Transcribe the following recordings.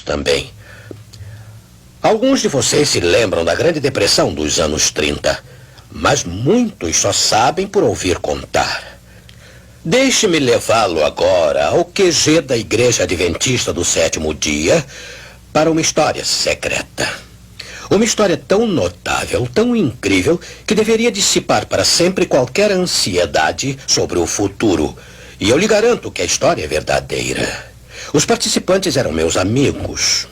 também. Alguns de vocês se lembram da Grande Depressão dos anos 30, mas muitos só sabem por ouvir contar. Deixe-me levá-lo agora ao QG da Igreja Adventista do Sétimo Dia para uma história secreta. Uma história tão notável, tão incrível, que deveria dissipar para sempre qualquer ansiedade sobre o futuro. E eu lhe garanto que a história é verdadeira. Os participantes eram meus amigos.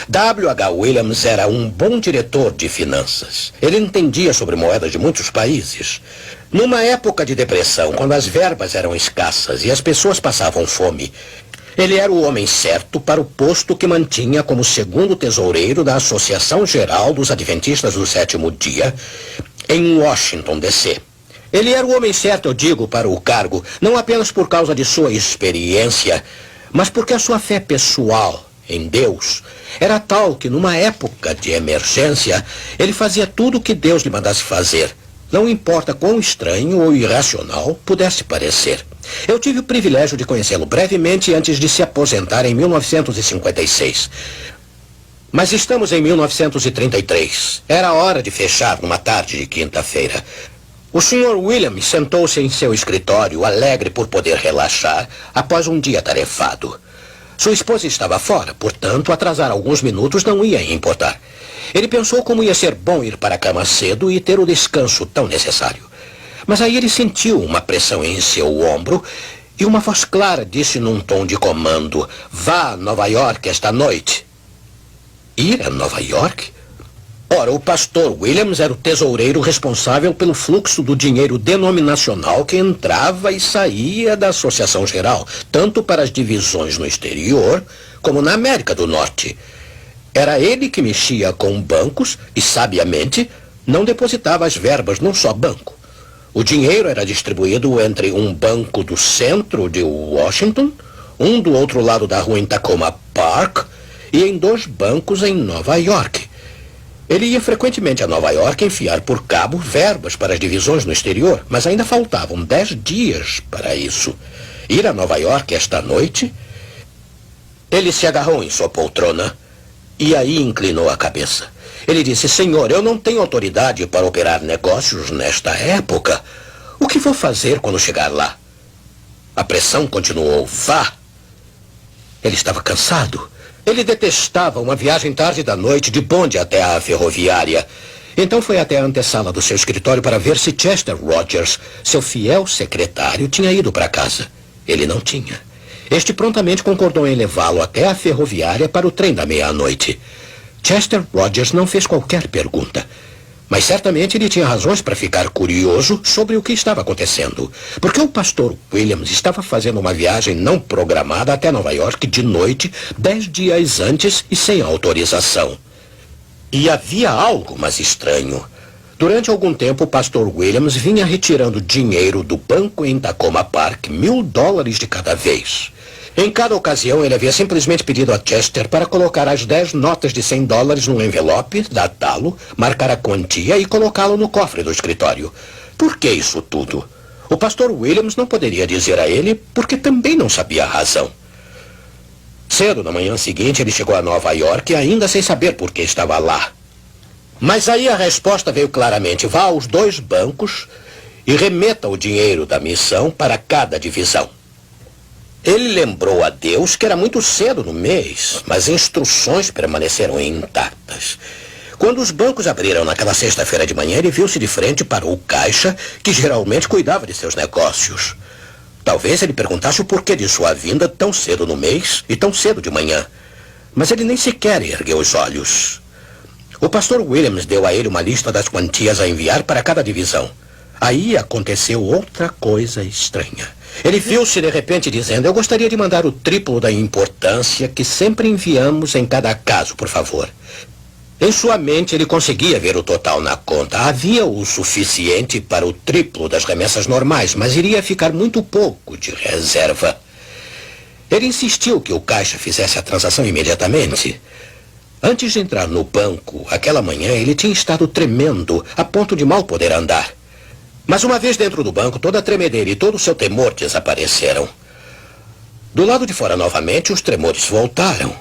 W.H. Williams era um bom diretor de finanças. Ele entendia sobre moedas de muitos países. Numa época de depressão, quando as verbas eram escassas e as pessoas passavam fome, ele era o homem certo para o posto que mantinha como segundo tesoureiro da Associação Geral dos Adventistas do Sétimo Dia, em Washington, D.C. Ele era o homem certo, eu digo, para o cargo, não apenas por causa de sua experiência, mas porque a sua fé pessoal em Deus era tal que, numa época de emergência, ele fazia tudo o que Deus lhe mandasse fazer. Não importa quão estranho ou irracional pudesse parecer. Eu tive o privilégio de conhecê-lo brevemente antes de se aposentar em 1956. Mas estamos em 1933. Era hora de fechar numa tarde de quinta-feira. O Sr. Williams sentou-se em seu escritório, alegre por poder relaxar após um dia tarefado. Sua esposa estava fora, portanto, atrasar alguns minutos não ia importar. Ele pensou como ia ser bom ir para a cama cedo e ter o descanso tão necessário. Mas aí ele sentiu uma pressão em seu ombro e uma voz clara disse num tom de comando: "Vá a Nova York esta noite." Ir a Nova York? Ora, o pastor Williams era o tesoureiro responsável pelo fluxo do dinheiro denominacional que entrava e saía da Associação Geral, tanto para as divisões no exterior como na América do Norte. Era ele que mexia com bancos e, sabiamente, não depositava as verbas num só banco. O dinheiro era distribuído entre um banco do centro de Washington, um do outro lado da rua em Tacoma Park e em 2 bancos em Nova York. Ele ia frequentemente a Nova York enfiar por cabo verbas para as divisões no exterior, mas ainda faltavam 10 dias para isso. Ir a Nova York esta noite? Ele se agarrou em sua poltrona e aí inclinou a cabeça. Ele disse: "Senhor, eu não tenho autoridade para operar negócios nesta época. O que vou fazer quando chegar lá?" A pressão continuou. "Vá." Ele estava cansado. Ele detestava uma viagem tarde da noite de bonde até a ferroviária. Então foi até a antessala do seu escritório para ver se Chester Rogers, seu fiel secretário, tinha ido para casa. Ele não tinha. Este prontamente concordou em levá-lo até a ferroviária para o trem da meia-noite. Chester Rogers não fez qualquer pergunta, mas certamente ele tinha razões para ficar curioso sobre o que estava acontecendo, porque o pastor Williams estava fazendo uma viagem não programada até Nova York de noite, 10 dias antes e sem autorização. E havia algo mais estranho. Durante algum tempo, o pastor Williams vinha retirando dinheiro do banco em Tacoma Park, $1.000 de cada vez. Em cada ocasião, ele havia simplesmente pedido a Chester para colocar as 10 notas de $100 num envelope, datá-lo, marcar a quantia e colocá-lo no cofre do escritório. Por que isso tudo? O pastor Williams não poderia dizer a ele, porque também não sabia a razão. Cedo na manhã seguinte, ele chegou a Nova York, ainda sem saber por que estava lá. Mas aí a resposta veio claramente: vá aos 2 bancos e remeta o dinheiro da missão para cada divisão. Ele lembrou a Deus que era muito cedo no mês, mas instruções permaneceram intactas. Quando os bancos abriram naquela sexta-feira de manhã, ele viu-se de frente para o caixa, que geralmente cuidava de seus negócios. Talvez ele perguntasse o porquê de sua vinda tão cedo no mês e tão cedo de manhã. Mas ele nem sequer ergueu os olhos. O pastor Williams deu a ele uma lista das quantias a enviar para cada divisão. Aí aconteceu outra coisa estranha. Ele viu-se de repente dizendo: eu gostaria de mandar o triplo da importância que sempre enviamos em cada caso, por favor. Em sua mente ele conseguia ver o total na conta. Havia o suficiente para o triplo das remessas normais, mas iria ficar muito pouco de reserva. Ele insistiu que o caixa fizesse a transação imediatamente. Antes de entrar no banco, aquela manhã, ele tinha estado tremendo, a ponto de mal poder andar. Mas uma vez dentro do banco, toda a tremedeira e todo o seu temor desapareceram. Do lado de fora, novamente, os tremores voltaram.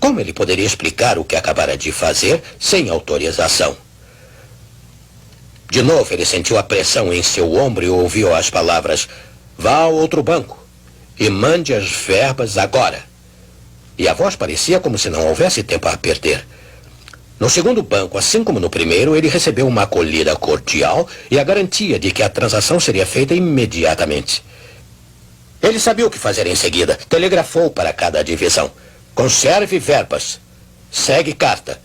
Como ele poderia explicar o que acabara de fazer sem autorização? De novo, ele sentiu a pressão em seu ombro e ouviu as palavras: "Vá ao outro banco e mande as verbas agora." E a voz parecia como se não houvesse tempo a perder. No segundo banco, assim como no primeiro, ele recebeu uma acolhida cordial e a garantia de que a transação seria feita imediatamente. Ele sabia o que fazer em seguida. Telegrafou para cada divisão: "Conserve verbas. Segue carta."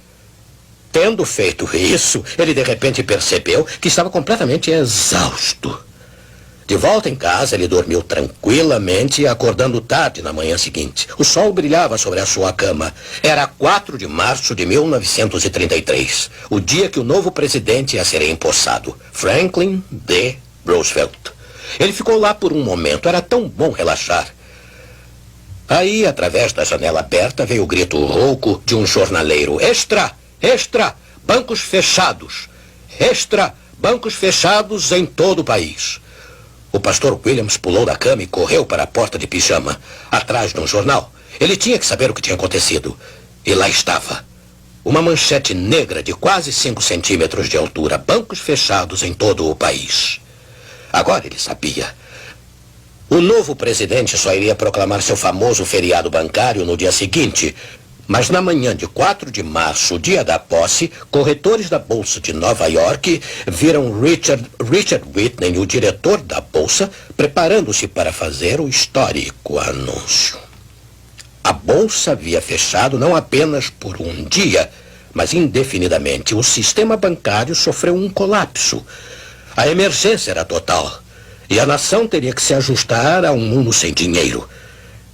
Tendo feito isso, ele de repente percebeu que estava completamente exausto. De volta em casa, ele dormiu tranquilamente, acordando tarde na manhã seguinte. O sol brilhava sobre a sua cama. Era 4 de março de 1933, o dia que o novo presidente ia ser empossado, Franklin D. Roosevelt. Ele ficou lá por um momento. Era tão bom relaxar. Aí, através da janela aberta, veio o grito rouco de um jornaleiro: "Extra! Extra! Bancos fechados! Extra! Bancos fechados em todo o país!" O pastor Williams pulou da cama e correu para a porta de pijama, atrás de um jornal. Ele tinha que saber o que tinha acontecido. E lá estava. Uma manchete negra de quase 5 centímetros de altura. Bancos fechados em todo o país. Agora ele sabia. O novo presidente só iria proclamar seu famoso feriado bancário no dia seguinte. Mas na manhã de 4 de março, dia da posse, corretores da Bolsa de Nova York viram Richard Whitney, o diretor da Bolsa, preparando-se para fazer o histórico anúncio. A Bolsa havia fechado não apenas por um dia, mas indefinidamente. O sistema bancário sofreu um colapso. A emergência era total e a nação teria que se ajustar a um mundo sem dinheiro.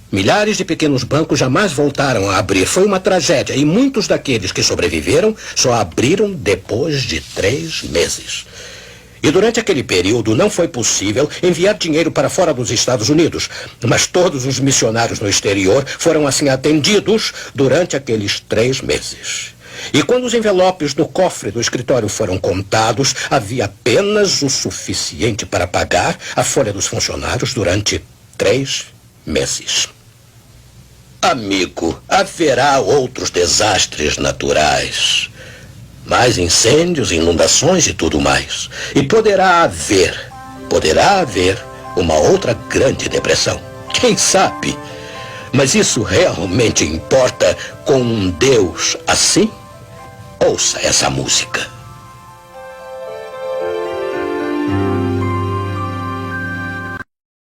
Milhares de pequenos bancos jamais voltaram a abrir. Foi uma tragédia e muitos daqueles que sobreviveram só abriram depois de 3 meses. E durante aquele período não foi possível enviar dinheiro para fora dos Estados Unidos. Mas todos os missionários no exterior foram assim atendidos durante aqueles 3 meses. E quando os envelopes no cofre do escritório foram contados, havia apenas o suficiente para pagar a folha dos funcionários durante 3 meses. Amigo, haverá outros desastres naturais. Mais incêndios, inundações e tudo mais. E poderá haver uma outra grande depressão. Quem sabe? Mas isso realmente importa com um Deus assim? Ouça essa música.